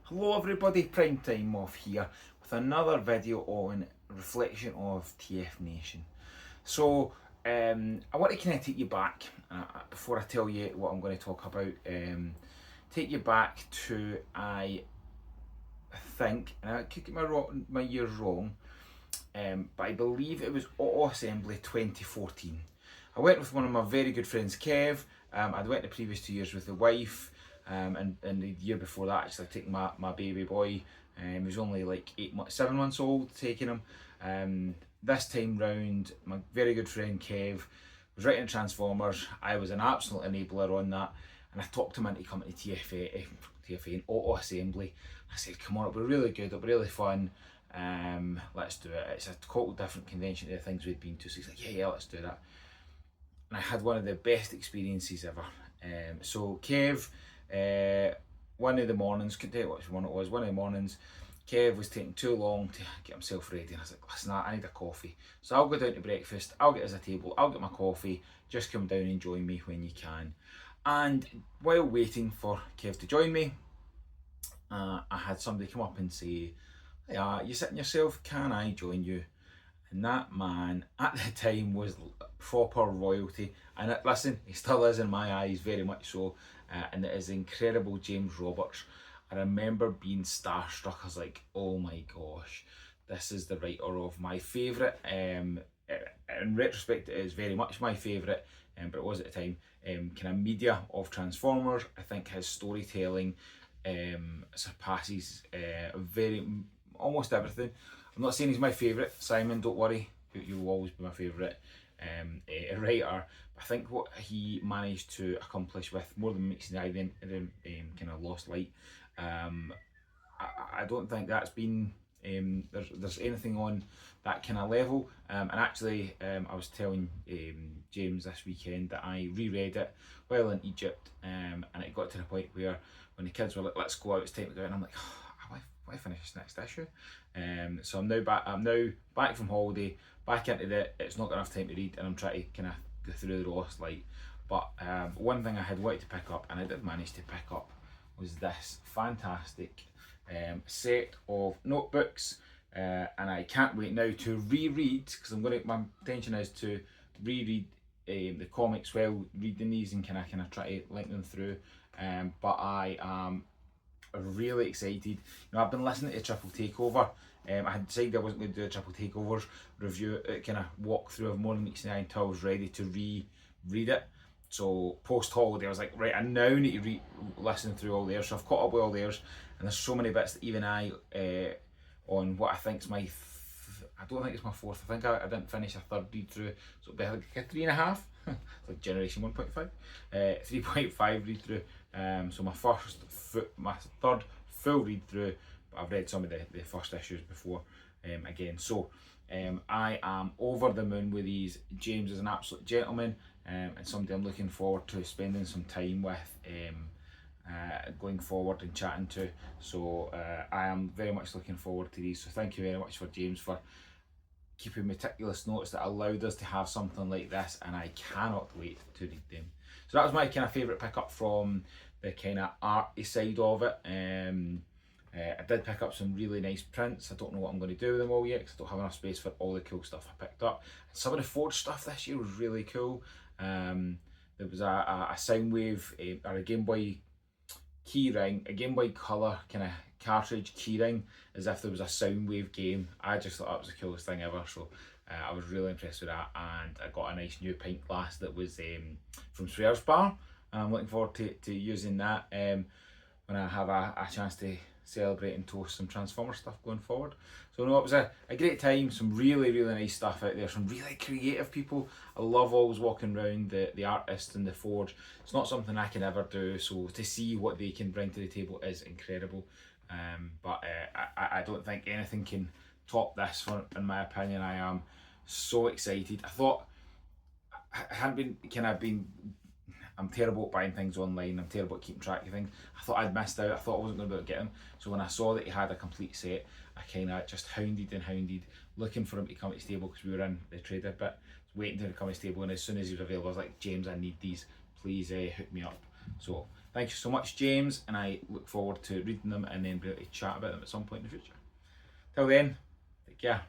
Hello everybody, PrimeTime Moff here with another video on reflection of TFNation. So I want to kind of take you back before I tell you what I'm going to talk about. Take you back to I think, and I could get my years wrong, but I believe it was Auto Assembly 2014. I went with one of my very good friends, Kev. I'd went the previous 2 years with the wife. And the year before that, actually, I took my baby boy. He was only like 7 months old, taking him. This time round, my very good friend Kev was writing Transformers. I was an absolute enabler on that, and I talked him into coming to TFN Auto Assembly. I said, "Come on, it'll be really good. It'll be really fun. Let's do it. It's a total different convention to the things we'd been to." So he's like, "Yeah, let's do that." And I had one of the best experiences ever. So Kev. One of the mornings, couldn't tell you which one it was, one of the mornings, Kev was taking too long to get himself ready, and I was like, "Listen, I need a coffee. So I'll go down to breakfast, I'll get us a table, I'll get my coffee, just come down and join me when you can." And while waiting for Kev to join me, I had somebody come up and say, "Yeah, you sitting yourself, can I join you?" And that man at the time was proper royalty, and listen, he still is in my eyes, very much so. And it is incredible James Roberts. I remember being starstruck. I was like, "Oh my gosh, this is the writer of my favourite." In retrospect, it is very much my favourite, but it was at the time. Kind of media of Transformers. I think his storytelling surpasses almost everything. I'm not saying he's my favourite, Simon, don't worry, you will always be my favourite writer. But I think what he managed to accomplish with More Than Meets the Eye, then kind of Lost Light, I don't think that's been, there's anything on that kind of level. And actually, I was telling James this weekend that I reread it while in Egypt, and it got to the point where when the kids were like, "Let's go out, it's time to go out," and I'm like, why finish this next issue? So I'm now back from holiday, back into it's not got enough time to read, and I'm trying to kind of go through the Lost Light. But one thing I had wanted to pick up, and I did manage to pick up, was this fantastic set of notebooks, and I can't wait now to reread, because my intention is to reread the comics while reading these and kind of try to link them through. But I am really excited. You know, I've been listening to Triple Takeover. I had decided I wasn't going to do a Triple Takeovers review, kind of walk through of More Than Meets the Eye until I was ready to read it. So post holiday, I was like, right, I now need to listen through all theirs. So I've caught up with all theirs, and there's so many bits that even I, on what I think is I don't think it's my fourth. I think I didn't finish a third read through, so it'll be like a 3.5, like Generation 1.5, 3.5 read through. So my third full read through, but I've read some of the first issues before again. So I am over the moon with these. James is an absolute gentleman, and somebody I'm looking forward to spending some time with going forward and chatting to. So I am very much looking forward to these. So thank you very much for James for keeping meticulous notes that allowed us to have something like this, and I cannot wait to read them. So that was my kind of favourite pickup from the kind of arty side of it. I did pick up some really nice prints. I don't know what I'm going to do with them all yet, because I don't have enough space for all the cool stuff I picked up. And some of the Forge stuff this year was really cool. There was a Soundwave, or a Game Boy keyring, a Game Boy Color kind of cartridge keyring, as if there was a Soundwave game. I just thought that was the coolest thing ever. So I was really impressed with that, and I got a nice new pint glass that was from Swear's Bar, and I'm looking forward to using that when I have a chance to celebrate and toast some Transformer stuff going forward. So no, it was a great time. Some really nice stuff out there, some really creative people. I love always walking around the artists and the Forge. It's not something I can ever do, so to see what they can bring to the table is incredible. But I don't think anything can top this, in my opinion. I am so excited. I thought I hadn't been I'm terrible at buying things online. I'm terrible at keeping track of things. I thought I'd missed out. I thought I wasn't going to be able to get them. So when I saw that he had a complete set, I kind of just hounded, looking for him to come to the table, because we were in the trader bit, waiting to come to the table. And as soon as he was available, I was like, "James, I need these. Please hook me up." So Thank you so much, James, and I look forward to reading them and then be able to chat about them at some point in the future. Till then, take care.